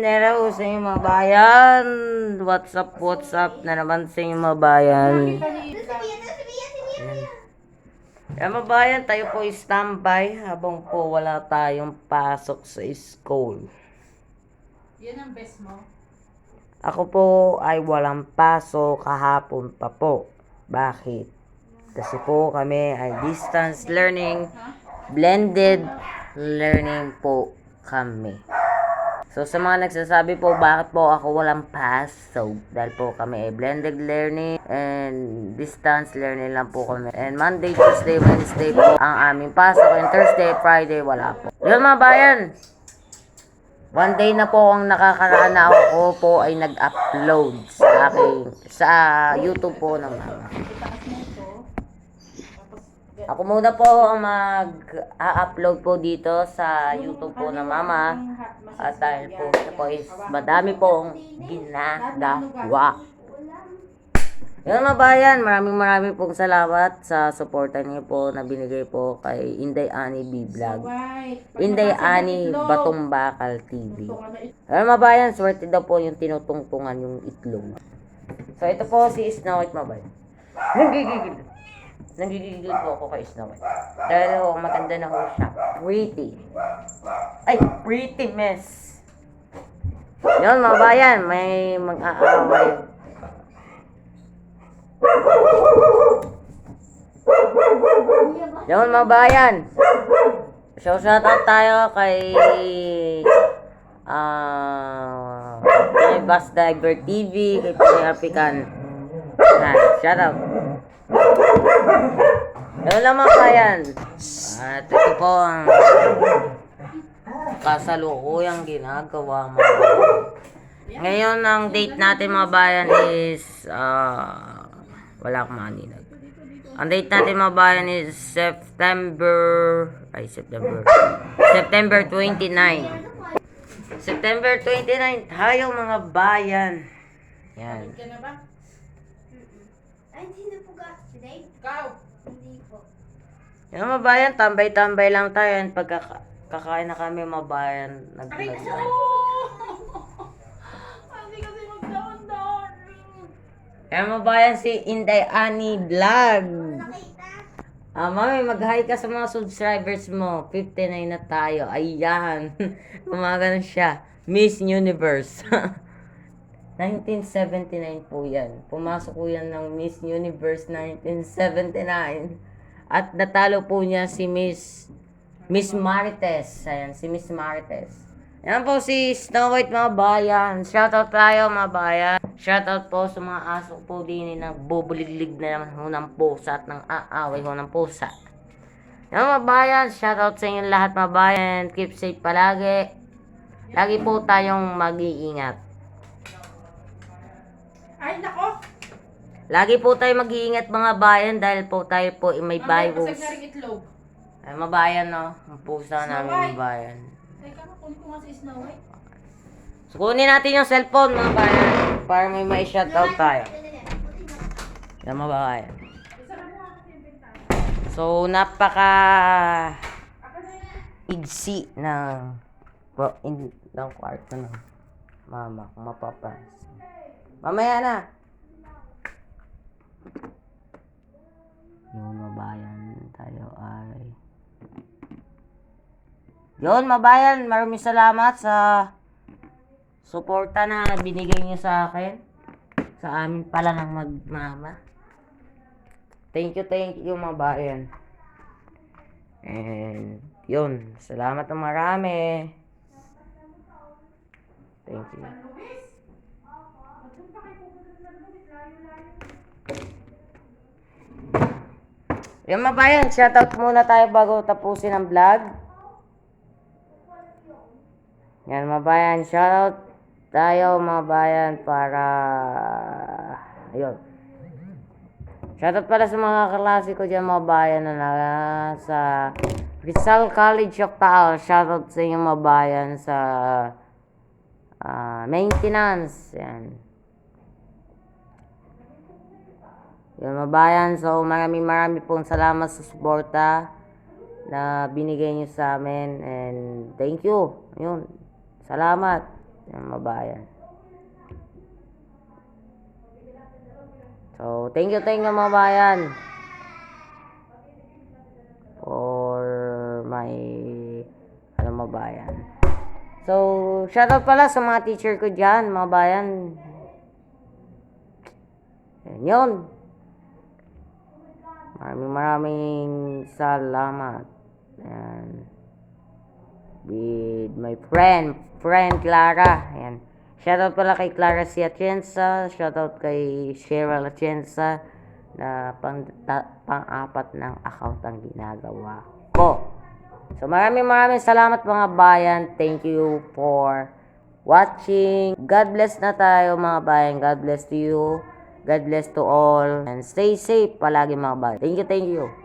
Hello sa inyo mga bayan. What's up na naman sa inyo mga bayan. Ayan mga bayan, tayo po standby habang po wala tayong pasok sa school. Yan ang best mo? Ako po ay walang pasok kahapon pa po. Bakit? Kasi po kami ay distance learning, blended learning po kami. So sa mga nagsasabi po bakit po ako walang pasok, dahil po kami ay blended learning and distance learning lang po kami. And Monday, Tuesday, Wednesday po ang aming pasok, and Thursday, Friday wala po. Yun mga bayan! One day na po ang nakakaraan na ako po ay nag-upload sa YouTube po ng mama. Ako muna po ang mag-upload po dito sa YouTube po ng mama. At dahil po ito po is madami pong ginagawa. Yun mga bayan, maraming pong salamat sa suporta niyo po na binigay po kay Inday Ani B Vlog. Inday Ani Batong Bakal TV. Yun mga bayan, swerte daw po yung tinutungtungan yung itlog. So ito po si Snow White mga bayan. Nagigigil po ako kay Snow White. Dahil ho, maganda na ho siya. Pretty. Ay, pretty miss. Yun mga bayan, may mag-aaway. Yun mga bayan. So, shoutout tayo kay kay Bus Diver TV, kay Pinoy African. Shoutout. Yun lang mga bayan. At ito po ang kasalukuyang ginagawa mga bayan. Ngayon ang date natin mga bayan is wala akong maninag. Ang date natin mga bayan is September 29. September 29 tayo mga bayan. Yan. Ka na ba? Ay, hindi na po today? Ikaw? Hindi po. Yan mga bayan, tambay-tambay lang tayo. And pagkakain na kami mga bayan, Aray, naglag. hindi kasi magdaon-daon. Yan mga bayan, si Inday Ani Vlog. Nakita? Mami, mag-hi ka sa mga subscribers mo. 59 na tayo. Ayan. Gumagano siya. Miss Universe. 1979 po yan. Pumasok po yan ng Miss Universe 1979. At natalo po niya si Miss Marites. Ayan, si Miss Marites. Yan po si Snow White mga bayan. Shoutout tayo mga bayan. Shoutout po sa mga aso po din na bubuliglig na naman ho ng pusa at ng aaway ho ng pusa. Yan mga bayan. Shoutout sa inyo lahat mga bayan. Keep safe palagi. Lagi po tayong mag-iingat. Ay, nako! Lagi po tayo mag-iingat mga bayan dahil po tayo po may virus. Basag na rin itlog. Ay mabayan no. Ang pusa Snow namin White. mabayan. Teka, kunin ko nga si Snow White. So kunin natin yung cellphone mga bayan para may shoutout tayo. Yan mga bayan. Isara mo ako sa inventario. So napaka igsi ng kwarto ng mama kung mapapansin. Mamaya na. Yun mabayan tayo ay yun mabayan, maraming salamat sa suporta na binigay niyo sa akin sa amin pala ng magmama. Thank you mabayan. And yun, salamat ng marami. Thank you. Yung mabayan, shoutout muna tayo bago tapusin ang vlog. Yan mabayan, shoutout tayo mabayan para ayun. Shoutout pala sa mga kaklase ko dyan mabayan na sa Rizal College of Taal. Shoutout sa inyo mabayan sa maintenance. Yan. Yun mabayan, so maraming pong salamat sa suporta na binigay niyo sa amin and thank you. Yun. Salamat. Yan, mga bayan. So, thank you mga bayan. For my, mga bayan. So, shoutout pala sa mga teacher ko dyan, mga bayan. Yan yun. Maraming salamat. Ayan. With my friend Clara. Ayan. Shoutout pala kay Clara C. Atienza. Shoutout kay Cheryl Atienza na pang-apat ng account ang ginagawa ko. So maraming salamat mga bayan. Thank you for watching. God bless na tayo mga bayan. God bless to you. God bless to all. And stay safe palagi mga bayan. Thank you.